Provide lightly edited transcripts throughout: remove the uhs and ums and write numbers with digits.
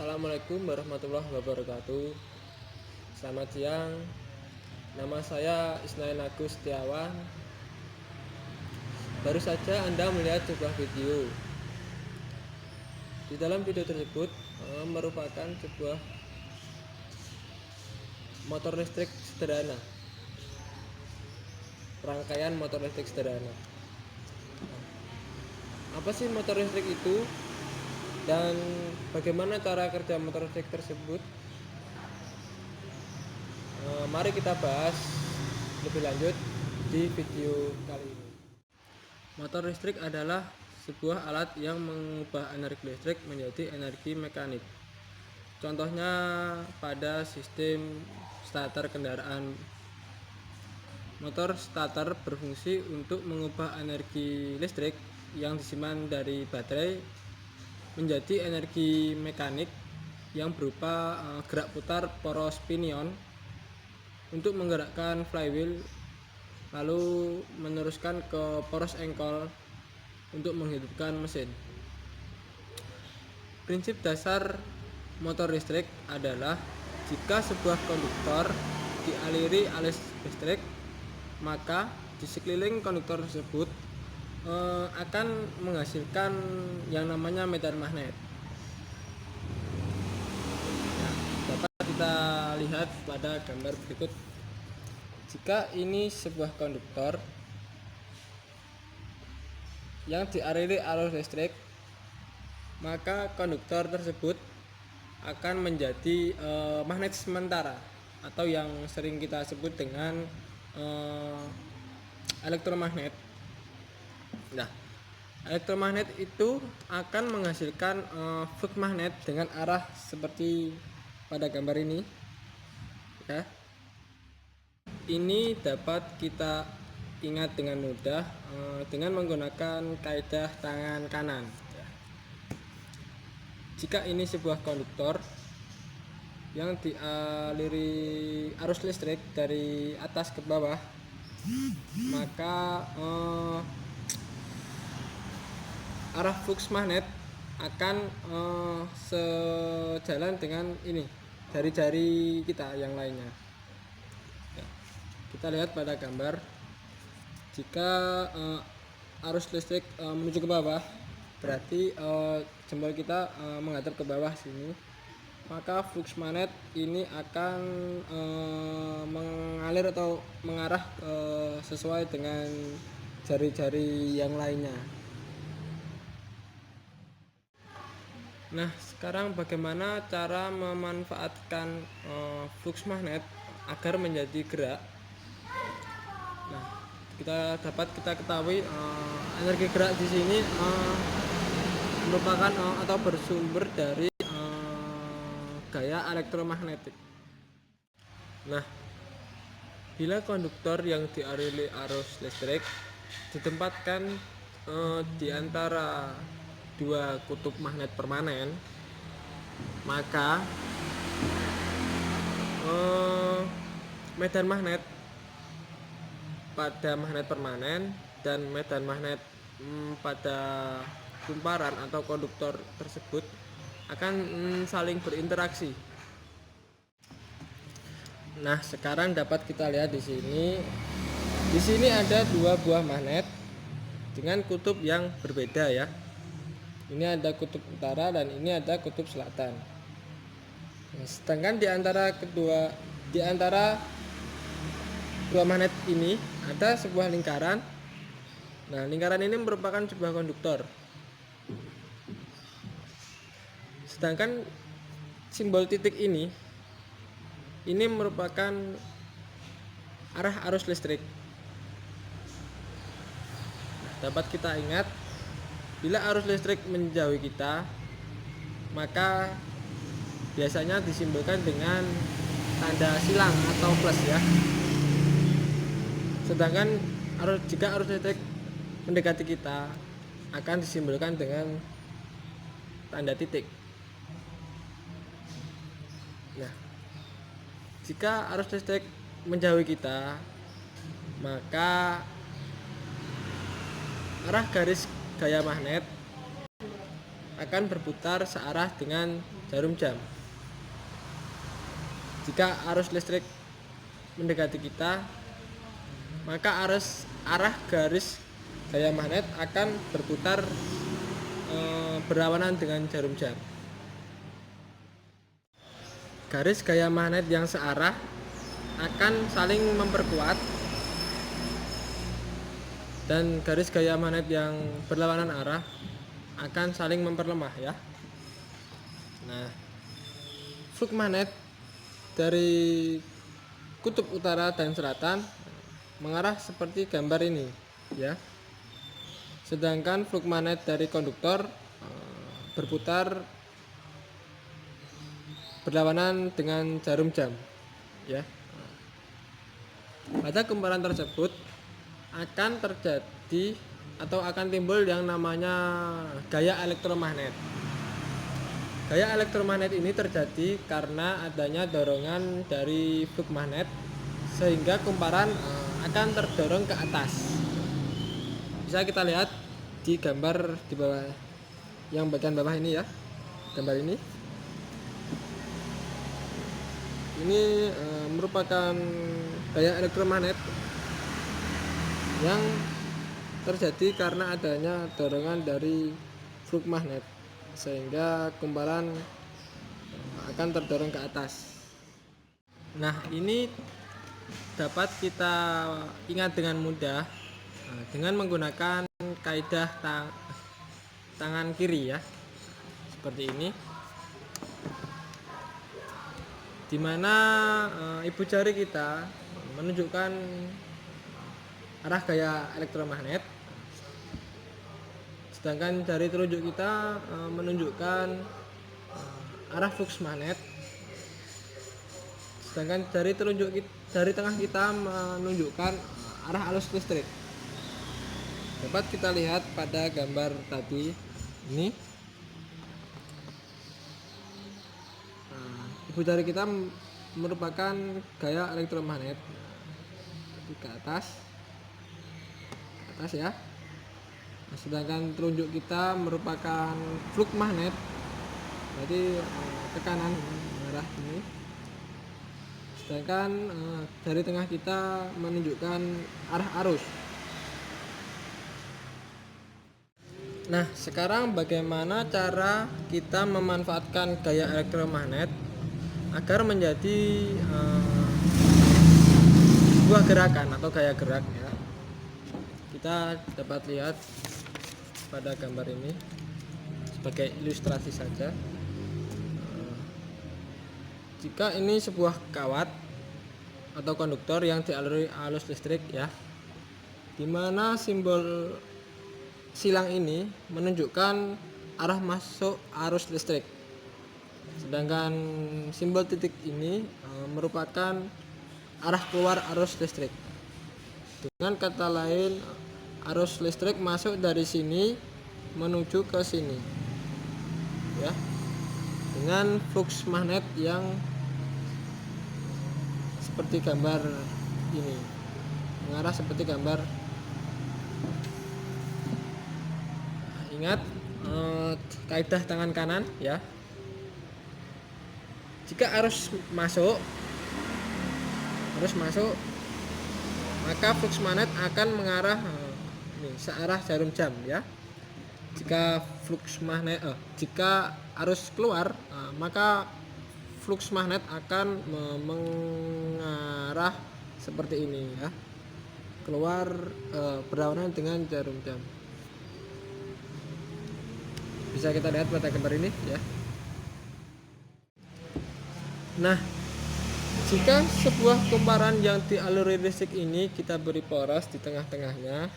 Assalamualaikum warahmatullahi wabarakatuh. Selamat siang. Nama saya Isnail Agus Setiawan. Baru saja Anda melihat sebuah video. Di dalam video tersebut merupakan sebuah motor listrik sederhana. Rangkaian motor listrik sederhana. Apa sih motor listrik itu? Dan bagaimana cara kerja motor listrik tersebut? Mari kita bahas lebih lanjut di video kali ini. Motor listrik adalah sebuah alat yang mengubah energi listrik menjadi energi mekanik. Contohnya pada sistem starter kendaraan. Motor starter berfungsi untuk mengubah energi listrik yang disimpan dari baterai menjadi energi mekanik yang berupa gerak putar poros pinion untuk menggerakkan flywheel, lalu meneruskan ke poros engkol untuk menghidupkan mesin. Prinsip dasar motor listrik adalah jika sebuah konduktor dialiri arus listrik, maka di sekeliling konduktor tersebut akan menghasilkan yang namanya medan magnet. Dapat kita lihat pada gambar berikut. Jika ini sebuah konduktor yang dialiri arus listrik, maka konduktor tersebut akan menjadi magnet sementara atau yang sering kita sebut dengan elektromagnet. Nah, elektromagnet itu akan menghasilkan flux magnet dengan arah seperti pada gambar ini. Ya. Ini dapat kita ingat dengan mudah dengan menggunakan kaidah tangan kanan. Ya. Jika ini sebuah konduktor yang dialiri arus listrik dari atas ke bawah, maka arah flux magnet akan sejalan dengan ini jari-jari kita yang lainnya. Ya, kita lihat pada gambar, jika arus listrik menuju ke bawah, berarti jempol kita menghadap ke bawah sini, maka flux magnet ini akan mengalir atau mengarah sesuai dengan jari-jari yang lainnya. Nah, sekarang bagaimana cara memanfaatkan flux magnet agar menjadi gerak? Nah, kita ketahui energi gerak di sini merupakan atau bersumber dari gaya elektromagnetik. Nah, bila konduktor yang dialiri arus listrik ditempatkan di antara dua kutub magnet permanen, maka medan magnet pada magnet permanen dan medan magnet pada kumparan atau konduktor tersebut akan saling berinteraksi. Nah, sekarang dapat kita lihat di sini. Di sini ada dua buah magnet dengan kutub yang berbeda ya. Ini ada kutub utara dan ini ada kutub selatan. Nah, sedangkan di antara dua magnet ini ada sebuah lingkaran. Nah, lingkaran ini merupakan sebuah konduktor. Sedangkan simbol titik ini merupakan arah arus listrik. Nah, dapat kita ingat, bila arus listrik menjauhi kita, maka biasanya disimbolkan dengan tanda silang atau plus ya. Sedangkan jika arus listrik mendekati kita, akan disimbolkan dengan tanda titik. Nah, jika arus listrik menjauhi kita, maka arah garis gaya magnet akan berputar searah dengan jarum jam. Jika arus listrik mendekati kita, maka arah garis gaya magnet akan berputar berlawanan dengan jarum jam. Garis gaya magnet yang searah akan saling memperkuat, dan garis gaya magnet yang berlawanan arah akan saling memperlemah ya. Nah, flux magnet dari kutub utara dan selatan mengarah seperti gambar ini ya. Sedangkan flux magnet dari konduktor berputar berlawanan dengan jarum jam ya. Pada kumparan tersebut akan terjadi atau akan timbul yang namanya gaya elektromagnet. Gaya elektromagnet ini terjadi karena adanya dorongan dari flux magnet sehingga kumparan akan terdorong ke atas. Bisa kita lihat di gambar di bawah, yang bagian bawah ini ya, gambar ini. Ini merupakan gaya elektromagnet yang terjadi karena adanya dorongan dari flux magnet sehingga kumparan akan terdorong ke atas. Nah, ini dapat kita ingat dengan mudah dengan menggunakan kaidah tangan kiri ya, seperti ini, dimana ibu jari kita menunjukkan arah gaya elektromagnet, sedangkan jari telunjuk kita menunjukkan arah flux magnet, sedangkan jari tengah kita menunjukkan arah arus listrik. Dapat kita lihat pada gambar tadi ini. Ibu jari kita merupakan gaya elektromagnet ke atas ya. Sedangkan telunjuk kita merupakan flux magnet, berarti ke kanan mengarah ini. Sedangkan jari tengah kita menunjukkan arah arus. Nah, sekarang bagaimana cara kita memanfaatkan gaya elektromagnet agar menjadi sebuah gerakan atau gaya gerak ya. Kita dapat lihat pada gambar ini sebagai ilustrasi saja. Jika ini sebuah kawat atau konduktor yang dialiri arus listrik ya, dimana simbol silang ini menunjukkan arah masuk arus listrik, sedangkan simbol titik ini merupakan arah keluar arus listrik. Dengan kata lain, arus listrik masuk dari sini menuju ke sini ya, dengan flux magnet yang seperti gambar ini, mengarah seperti gambar. Ingat kaidah tangan kanan ya. Jika arus masuk, maka flux magnet akan mengarah searah jarum jam ya. Jika jika arus keluar, maka flux magnet akan mengarah seperti ini ya, keluar berlawanan dengan jarum jam. Bisa kita lihat pada gambar ini ya. Nah, jika sebuah kumparan yang dialiri listrik ini kita beri poros di tengah-tengahnya,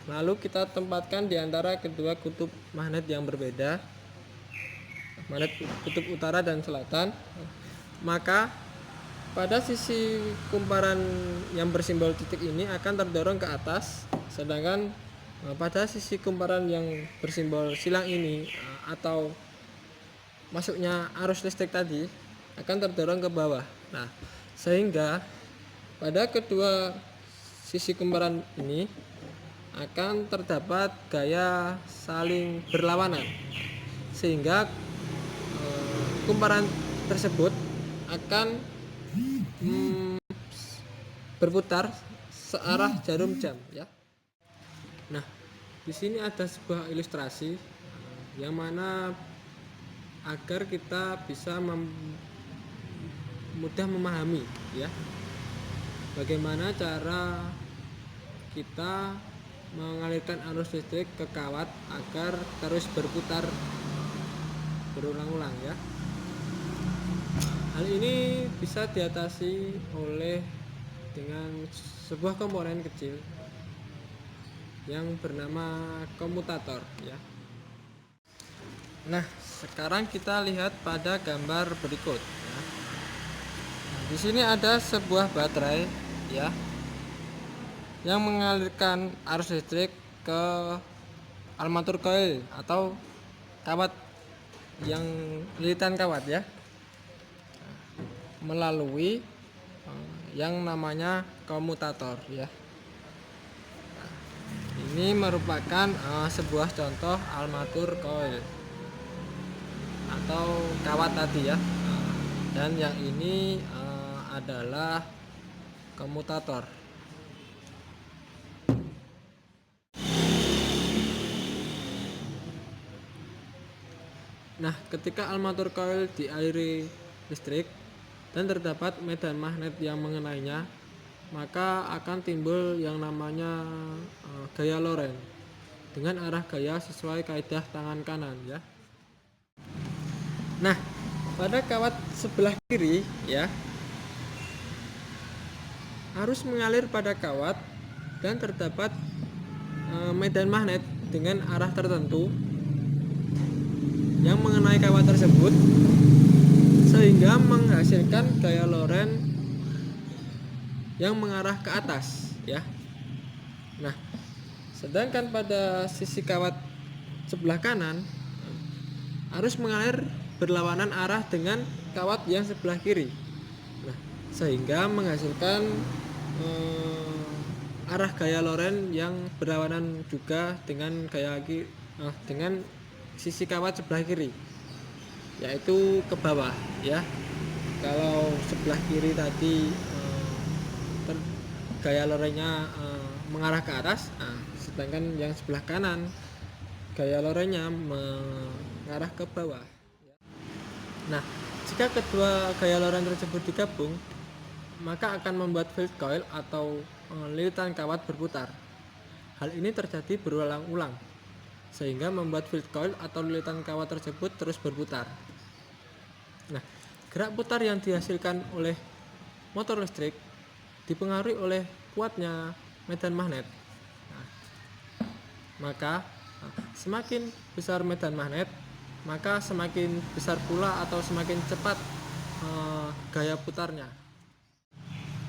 lalu kita tempatkan di antara kedua kutub magnet yang berbeda, magnet kutub utara dan selatan, maka pada sisi kumparan yang bersimbol titik ini akan terdorong ke atas, sedangkan pada sisi kumparan yang bersimbol silang ini atau masuknya arus listrik tadi akan terdorong ke bawah. Nah, sehingga pada kedua sisi kumparan ini akan terdapat gaya saling berlawanan. sehingga kumparan tersebut akan berputar searah jarum jam ya. Nah, di sini ada sebuah ilustrasi yang mana agar kita bisa mudah memahami ya bagaimana cara kita mengalirkan arus listrik ke kawat agar terus berputar berulang-ulang ya. Hal ini bisa diatasi oleh dengan sebuah komponen kecil yang bernama komutator ya. Nah, sekarang kita lihat pada gambar berikut ya. Nah, di sini ada sebuah baterai ya yang mengalirkan arus listrik ke armatur coil atau kawat yang lilitan kawat ya, melalui yang namanya komutator ya. Ini merupakan sebuah contoh armatur coil atau kawat tadi ya. Dan yang ini adalah komutator. Nah, ketika armatur coil dialiri listrik dan terdapat medan magnet yang mengenainya, maka akan timbul yang namanya gaya Lorentz dengan arah gaya sesuai kaidah tangan kanan ya. Nah, pada kawat sebelah kiri ya, arus mengalir pada kawat dan terdapat medan magnet dengan arah tertentu yang mengenai kawat tersebut sehingga menghasilkan gaya Lorentz yang mengarah ke atas ya. Nah, sedangkan pada sisi kawat sebelah kanan arus mengalir berlawanan arah dengan kawat yang sebelah kiri. Nah, sehingga menghasilkan arah gaya Lorentz yang berlawanan juga dengan dengan sisi kawat sebelah kiri, yaitu ke bawah ya. Kalau sebelah kiri tadi gaya Lorentz-nya mengarah ke atas, sedangkan yang sebelah kanan gaya Lorentz-nya mengarah ke bawah. Nah, jika kedua gaya Lorentz tersebut digabung, maka akan membuat field coil atau lilitan kawat berputar. Hal ini terjadi berulang-ulang sehingga membuat field coil atau lilitan kawat tersebut terus berputar. Nah, gerak putar yang dihasilkan oleh motor listrik dipengaruhi oleh kuatnya medan magnet. Nah, maka semakin besar medan magnet, maka semakin besar pula atau semakin cepat gaya putarnya.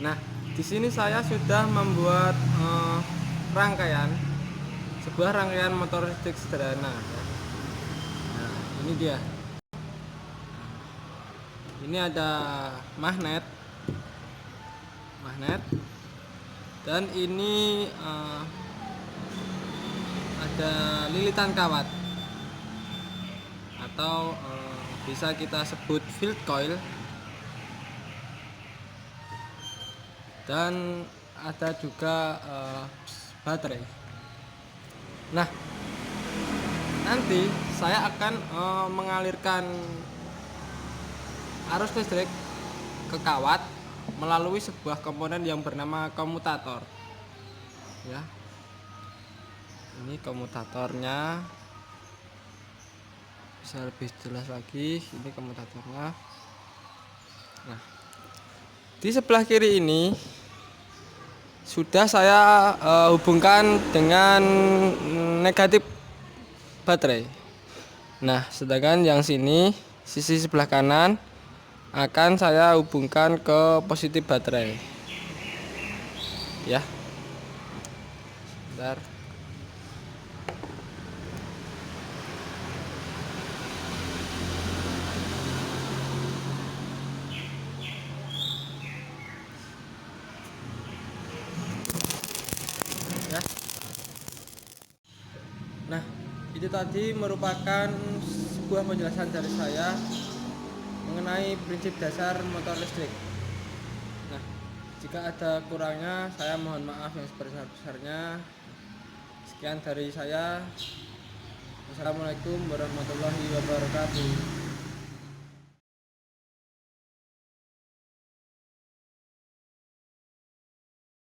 Nah, di sini saya sudah membuat sebuah rangkaian motor listrik sederhana. Nah, ini dia. Ini ada magnet, dan ini ada lilitan kawat atau bisa kita sebut field coil, dan ada juga baterai. Nah, nanti saya akan mengalirkan arus listrik ke kawat melalui sebuah komponen yang bernama komutator ya. Ini komutatornya, bisa lebih jelas lagi, ini komutatornya. Nah, di sebelah kiri ini sudah saya hubungkan dengan negatif baterai. Nah, sedangkan yang sini sisi sebelah kanan akan saya hubungkan ke positif baterai ya. Bentar. Ya. Nah, itu tadi merupakan sebuah penjelasan dari saya mengenai prinsip dasar motor listrik. Nah, jika ada kurangnya saya mohon maaf yang sebesar-besarnya. Sekian dari saya. Assalamualaikum warahmatullahi wabarakatuh.